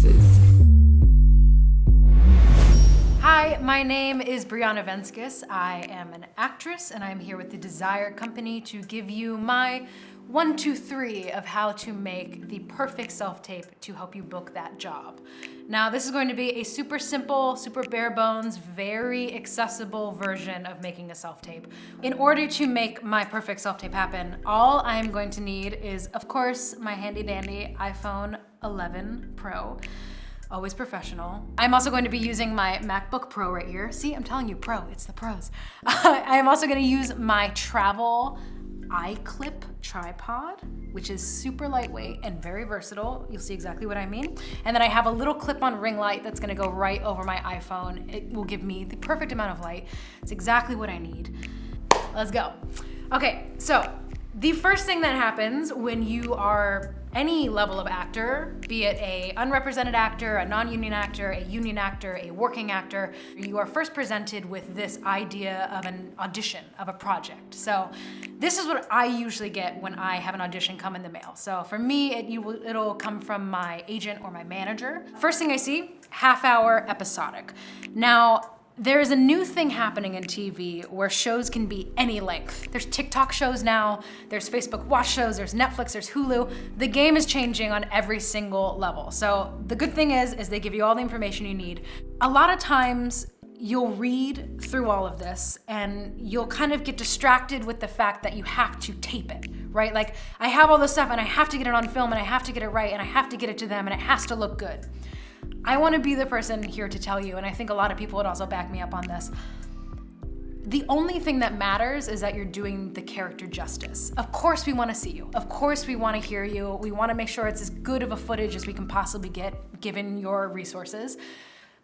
voices. Hi, my name is Briana Venskus. I am an actress and I'm here with the Desire Company to give you my 1, 2, 3 of how to make the perfect self-tape to help you book that job. Now, this is going to be a super simple, super bare bones, very accessible version of making a self-tape. In order to make my perfect self-tape happen, all I'm going to need is, of course, my handy dandy iPhone 11 Pro. Always professional. I'm also going to be using my MacBook Pro right here. See, I'm telling you, Pro, it's the pros. I'm also gonna use my travel iClip tripod, which is super lightweight and very versatile. You'll see exactly what I mean. And then I have a little clip-on ring light that's gonna go right over my iPhone. It will give me the perfect amount of light. It's exactly what I need. Let's go. Okay, so the first thing that happens when you are any level of actor, be it a unrepresented actor, a non-union actor, a union actor, a working actor, you are first presented with this idea of an audition, of a project. So this is what I usually get when I have an audition come in the mail. So for me, it'll come from my agent or my manager. First thing I see, half-hour episodic. Now, there is a new thing happening in TV where shows can be any length. There's TikTok shows now, there's Facebook Watch shows, there's Netflix, there's Hulu. The game is changing on every single level. So the good thing is they give you all the information you need. A lot of times you'll read through all of this and you'll kind of get distracted with the fact that you have to tape it, right? Like, I have all this stuff and I have to get it on film and I have to get it right and I have to get it to them and it has to look good. I want to be the person here to tell you, and I think a lot of people would also back me up on this. The only thing that matters is that you're doing the character justice. Of course we want to see you. Of course we want to hear you. We want to make sure it's as good of a footage as we can possibly get, given your resources.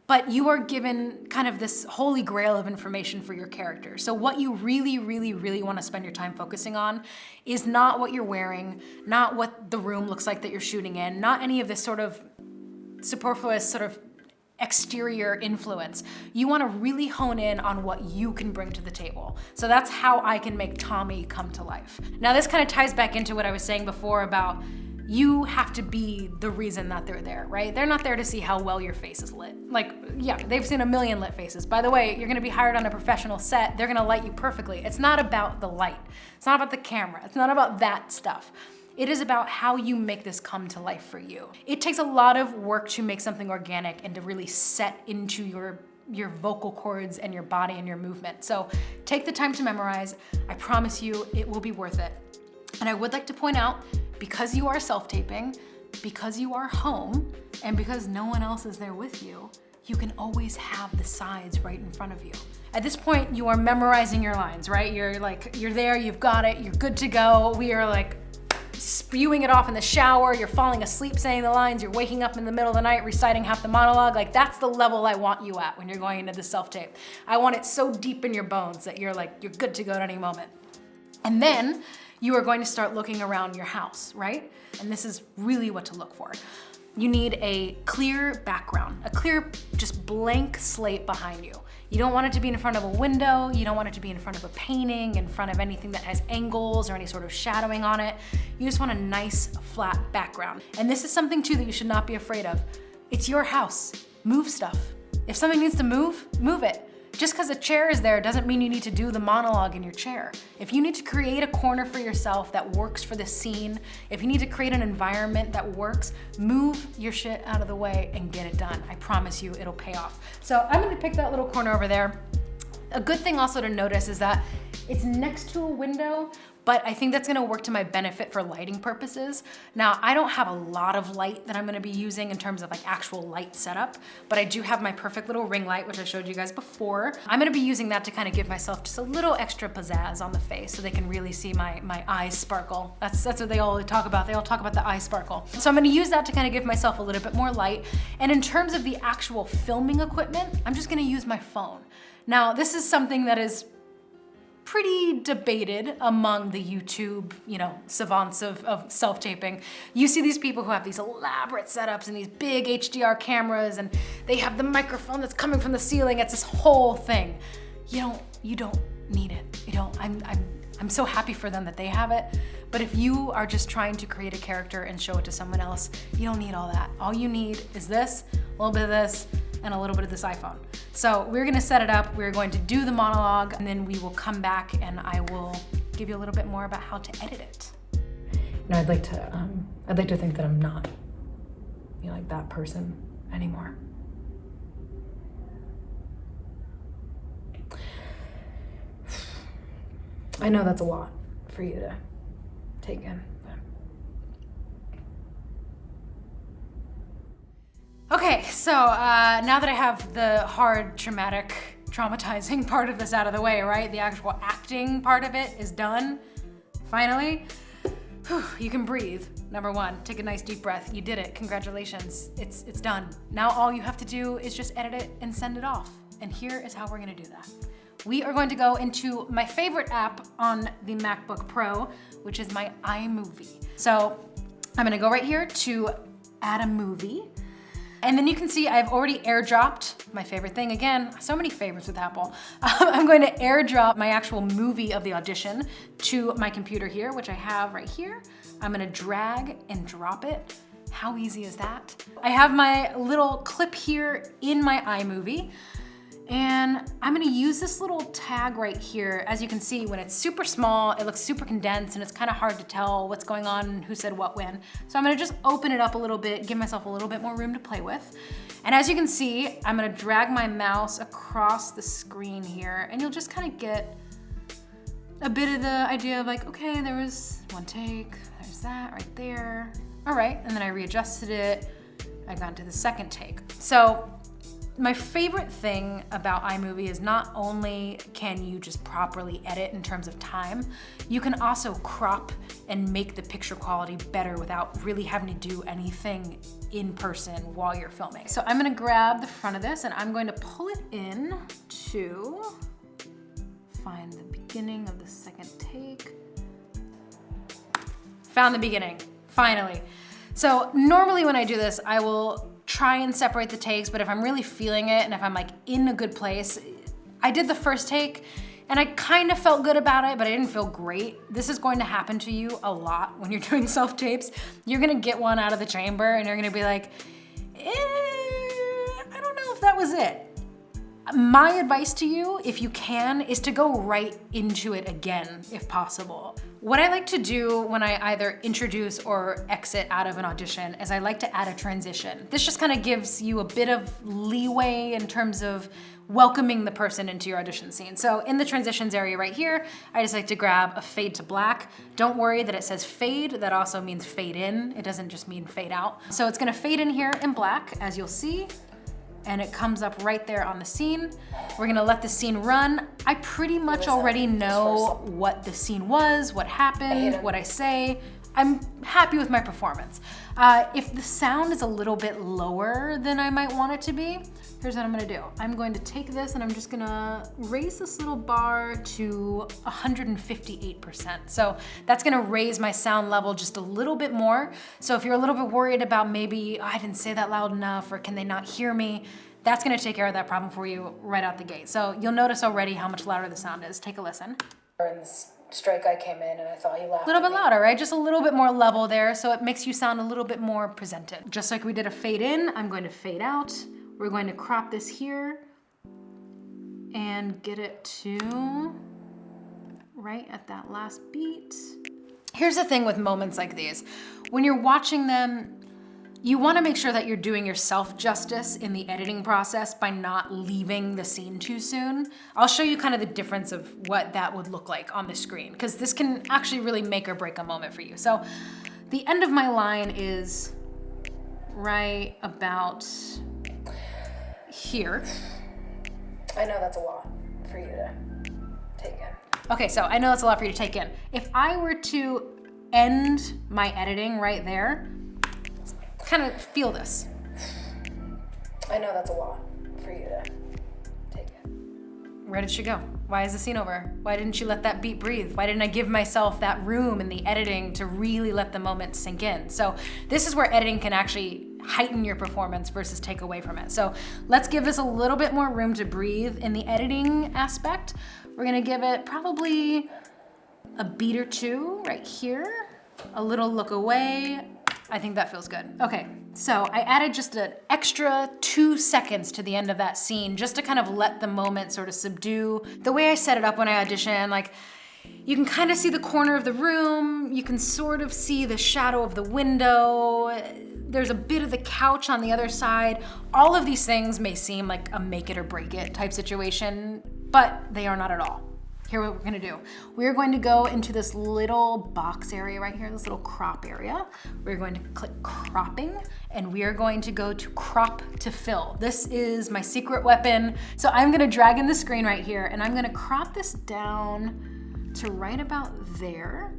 But you are given kind of this holy grail of information for your character. So what you really, really, really want to spend your time focusing on is not what you're wearing, not what the room looks like that you're shooting in, not any of this sort of superfluous sort of exterior influence. You want to really hone in on what you can bring to the table. So that's how I can make Tommy come to life. Now this kind of ties back into what I was saying before about you have to be the reason that they're there, right? They're not there to see how well your face is lit. Like, yeah, they've seen a million lit faces. By the way, you're gonna be hired on a professional set. They're gonna light you perfectly. It's not about the light. It's not about the camera. It's not about that stuff. It is about how you make this come to life for you. It takes a lot of work to make something organic and to really set into your vocal cords and your body and your movement. So take the time to memorize. I promise you it will be worth it. And I would like to point out, because you are self-taping, because you are home, and because no one else is there with you, you can always have the sides right in front of you. At this point, you are memorizing your lines, right? You're there, you've got it, you're good to go. We are like spewing it off in the shower, you're falling asleep saying the lines, you're waking up in the middle of the night reciting half the monologue. Like, that's the level I want you at when you're going into the self-tape. I want it so deep in your bones that you're good to go at any moment. And then you are going to start looking around your house, right? And this is really what to look for. You need a clear background, a clear, just blank slate behind you. You don't want it to be in front of a window. You don't want it to be in front of a painting, in front of anything that has angles or any sort of shadowing on it. You just want a nice, flat background. And this is something too that you should not be afraid of. It's your house. Move stuff. If something needs to move, move it. Just because a chair is there doesn't mean you need to do the monologue in your chair. If you need to create a corner for yourself that works for the scene, if you need to create an environment that works, move your shit out of the way and get it done. I promise you it'll pay off. So I'm gonna pick that little corner over there. A good thing also to notice is that it's next to a window, but I think that's gonna work to my benefit for lighting purposes. Now, I don't have a lot of light that I'm gonna be using in terms of like actual light setup, but I do have my perfect little ring light, which I showed you guys before. I'm gonna be using that to kind of give myself just a little extra pizzazz on the face so they can really see my eyes sparkle. That's what they all talk about. They all talk about the eye sparkle. So I'm gonna use that to kind of give myself a little bit more light. And in terms of the actual filming equipment, I'm just gonna use my phone. Now, this is something that is pretty debated among the YouTube, savants of self-taping. You see these people who have these elaborate setups and these big HDR cameras, and they have the microphone that's coming from the ceiling. It's this whole thing. You don't need it. I'm so happy for them that they have it. But if you are just trying to create a character and show it to someone else, you don't need all that. All you need is this, a little bit of this, and a little bit of this iPhone. So we're gonna set it up, we're going to do the monologue, and then we will come back and I will give you a little bit more about how to edit it. You know, I'd like to think that I'm not, you know, like that person anymore. I know that's a lot for you to take in. Okay, so now that I have the hard, traumatic, traumatizing part of this out of the way, right? The actual acting part of it is done, finally. Whew, you can breathe. Number one, take a nice deep breath. You did it, congratulations. It's done. Now all you have to do is just edit it and send it off. And here is how we're gonna do that. We are going to go into my favorite app on the MacBook Pro, which is my iMovie. So I'm gonna go right here to add a movie. And then you can see I've already airdropped my favorite thing. Again, so many favorites with Apple. I'm going to airdrop my actual movie of the audition to my computer here, which I have right here. I'm gonna drag and drop it. How easy is that? I have my little clip here in my iMovie. And I'm gonna use this little tag right here. As you can see, when it's super small, it looks super condensed and it's kind of hard to tell what's going on and who said what when. So I'm gonna just open it up a little bit, give myself a little bit more room to play with. And as you can see, I'm gonna drag my mouse across the screen here and you'll just kind of get a bit of the idea of like, okay, there was one take, there's that right there. All right, and then I readjusted it. I got into the second take. So, my favorite thing about iMovie is not only can you just properly edit in terms of time, you can also crop and make the picture quality better without really having to do anything in person while you're filming. So I'm gonna grab the front of this and I'm going to pull it in to find the beginning of the second take. Found the beginning, finally. So normally when I do this, I will try and separate the takes, but if I'm really feeling it and if I'm like in a good place, I did the first take and I kind of felt good about it, but I didn't feel great. This is going to happen to you a lot when you're doing self-tapes. You're gonna get one out of the chamber and you're gonna be like, I don't know if that was it. My advice to you, if you can, is to go right into it again, if possible. What I like to do when I either introduce or exit out of an audition is I like to add a transition. This just kind of gives you a bit of leeway in terms of welcoming the person into your audition scene. So in the transitions area right here, I just like to grab a fade to black. Don't worry that it says fade, that also means fade in. It doesn't just mean fade out. So it's gonna fade in here in black, as you'll see. And it comes up right there on the scene. We're gonna let the scene run. I pretty much already know what the scene was, what happened, what I say. I'm happy with my performance. If the sound is a little bit lower than I might want it to be, here's what I'm gonna do. I'm going to take this and I'm just gonna raise this little bar to 158%. So that's gonna raise my sound level just a little bit more. So if you're a little bit worried about maybe, oh, I didn't say that loud enough or can they not hear me, that's gonna take care of that problem for you right out the gate. So you'll notice already how much louder the sound is. Take a listen. Strike guy came in and I thought he laughed. A little bit louder, right? Just a little bit more level there, so it makes you sound a little bit more presented. Just like we did a fade in, I'm going to fade out. We're going to crop this here and get it to right at that last beat. Here's the thing with moments like these. When you're watching them, you want to make sure that you're doing yourself justice in the editing process by not leaving the scene too soon. I'll show you kind of the difference of what that would look like on the screen, because this can actually really make or break a moment for you. So the end of my line is right about here. I know that's a lot for you to take in. Okay, so I know that's a lot for you to take in. If I were to end my editing right there, kind of feel this. I know that's a lot for you to take in. Where did she go? Why is the scene over? Why didn't she let that beat breathe? Why didn't I give myself that room in the editing to really let the moment sink in? So this is where editing can actually heighten your performance versus take away from it. So let's give this a little bit more room to breathe in the editing aspect. We're gonna give it probably a beat or two right here, a little look away. I think that feels good. Okay, so I added just an extra 2 seconds to the end of that scene just to kind of let the moment sort of subdue. The way I set it up when I audition, like, you can kind of see the corner of the room, you can sort of see the shadow of the window, there's a bit of the couch on the other side. All of these things may seem like a make it or break it type situation, but they are not at all. Here's what we're gonna do. We're going to go into this little box area right here, this little crop area. We're going to click cropping, and we are going to go to crop to fill. This is my secret weapon. So I'm gonna drag in the screen right here, and I'm gonna crop this down to right about there.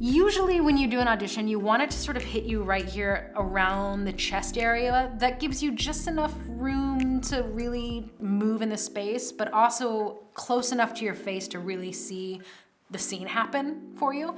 Usually when you do an audition, you want it to sort of hit you right here around the chest area. That gives you just enough room to really move in the space, but also close enough to your face to really see the scene happen for you.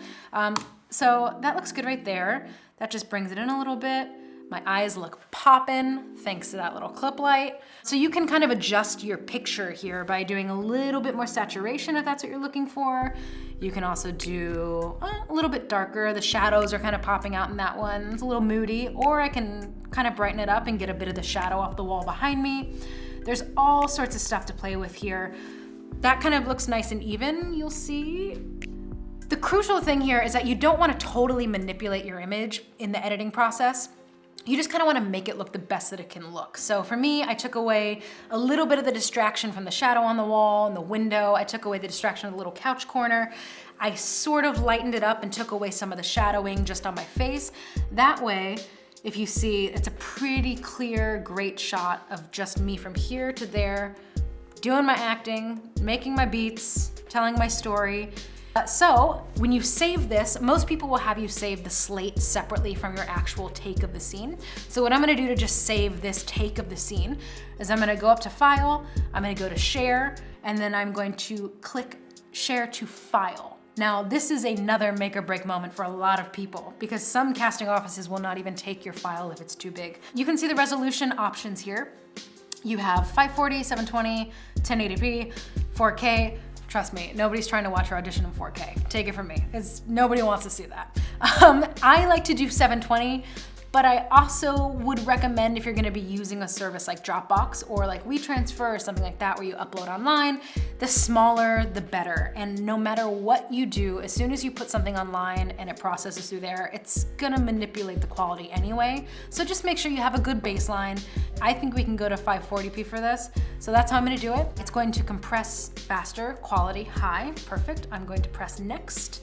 So that looks good right there. That just brings it in a little bit. My eyes look poppin' thanks to that little clip light. So you can kind of adjust your picture here by doing a little bit more saturation if that's what you're looking for. You can also do a little bit darker. The shadows are kind of popping out in that one. It's a little moody, or I can kind of brighten it up and get a bit of the shadow off the wall behind me. There's all sorts of stuff to play with here. That kind of looks nice and even, you'll see. The crucial thing here is that you don't want to totally manipulate your image in the editing process. You just kind of want to make it look the best that it can look. So for me, I took away a little bit of the distraction from the shadow on the wall and the window. I took away the distraction of the little couch corner. I sort of lightened it up and took away some of the shadowing just on my face. That way, if you see, it's a pretty clear, great shot of just me from here to there, doing my acting, making my beats, telling my story. So when you save this, most people will have you save the slate separately from your actual take of the scene. So what I'm gonna do to just save this take of the scene is I'm gonna go up to File, I'm gonna go to Share, and then I'm going to click Share to File. Now, this is another make or break moment for a lot of people because some casting offices will not even take your file if it's too big. You can see the resolution options here. You have 540, 720, 1080p, 4K. Trust me, nobody's trying to watch your audition in 4K. Take it from me, because nobody wants to see that. I like to do 720, but I also would recommend if you're gonna be using a service like Dropbox or like Wetransfer or something like that where you upload online, the smaller, the better. And no matter what you do, as soon as you put something online and it processes through there, it's gonna manipulate the quality anyway. So just make sure you have a good baseline. I think we can go to 540p for this. So that's how I'm gonna do it. It's going to compress faster, quality high, perfect. I'm going to press next.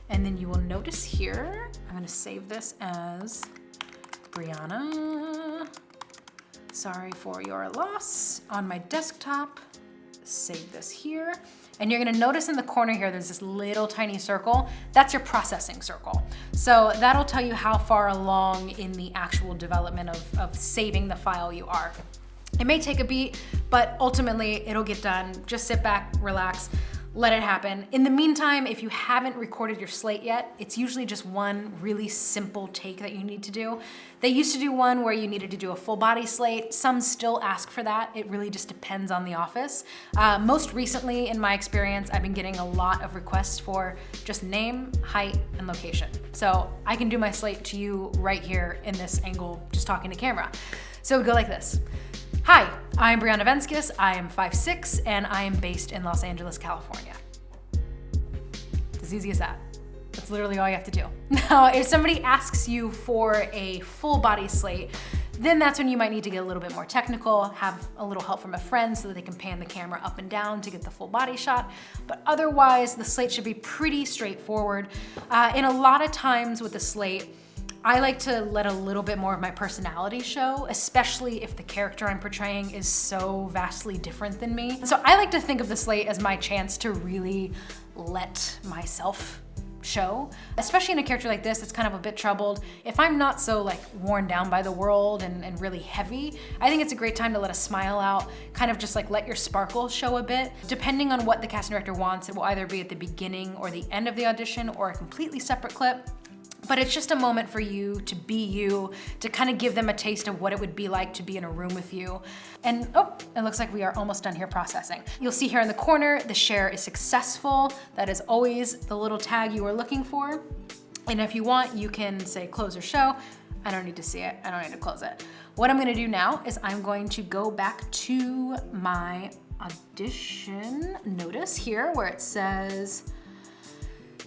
And then you will notice here, I'm gonna save this as Briana, sorry for your loss, on my desktop. Save this here. And you're gonna notice in the corner here, there's this little tiny circle. That's your processing circle. So that'll tell you how far along in the actual development of saving the file you are. It may take a beat, but ultimately it'll get done. Just sit back, relax, let it happen. In the meantime, if you haven't recorded your slate yet, it's usually just one really simple take that you need to do. They used to do one where you needed to do a full body slate. Some still ask for that. It really just depends on the office. Most recently, in my experience, I've been getting a lot of requests for just name, height, and location. So I can do my slate to you right here in this angle, just talking to camera. So it would go like this. Hi, I'm Briana Venskus, I am 5'6", and I am based in Los Angeles, California. It's as easy as that. That's literally all you have to do. Now, if somebody asks you for a full body slate, then that's when you might need to get a little bit more technical, have a little help from a friend so that they can pan the camera up and down to get the full body shot. But otherwise, the slate should be pretty straightforward. And a lot of times with the slate, I like to let a little bit more of my personality show, especially if the character I'm portraying is so vastly different than me. So I like to think of the slate as my chance to really let myself show, especially in a character like this that's kind of a bit troubled. If I'm not so like worn down by the world and really heavy, I think it's a great time to let a smile out, kind of just like let your sparkle show a bit. Depending on what the casting director wants, it will either be at the beginning or the end of the audition or a completely separate clip. But it's just a moment for you to be you, to kind of give them a taste of what it would be like to be in a room with you. And oh, it looks like we are almost done here processing. You'll see here in the corner, the share is successful. That is always the little tag you are looking for. And if you want, you can say close or show. I don't need to see it, I don't need to close it. What I'm gonna do now is I'm going to go back to my audition notice here where it says,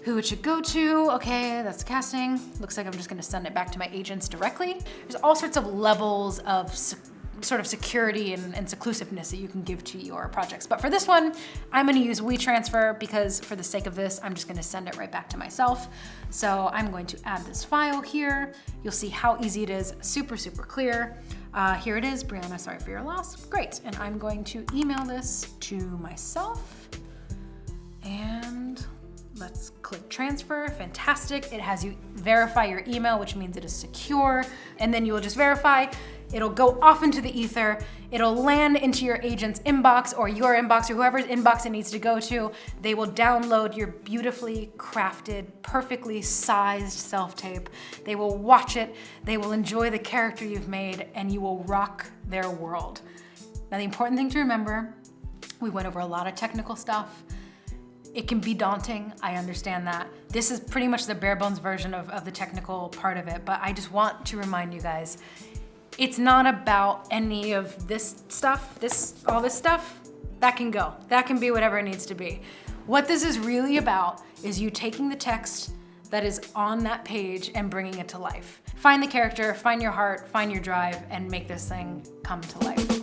who it should go to. Okay, that's casting. Looks like I'm just gonna send it back to my agents directly. There's all sorts of levels of sort of security and seclusiveness that you can give to your projects. But for this one, I'm gonna use Wetransfer because for the sake of this, I'm just gonna send it right back to myself. So I'm going to add this file here. You'll see how easy it is, super, super clear. Here it is, Briana, sorry for your loss. Great, and I'm going to email this to myself and let's click transfer, fantastic. It has you verify your email, which means it is secure. And then you will just verify, it'll go off into the ether. It'll land into your agent's inbox or your inbox or whoever's inbox it needs to go to. They will download your beautifully crafted, perfectly sized self-tape. They will watch it, they will enjoy the character you've made, and you will rock their world. Now the important thing to remember, we went over a lot of technical stuff. It can be daunting, I understand that. This is pretty much the bare bones version of the technical part of it, but I just want to remind you guys, it's not about any of this stuff, all this stuff, that can go. That can be whatever it needs to be. What this is really about is you taking the text that is on that page and bringing it to life. Find the character, find your heart, find your drive, and make this thing come to life.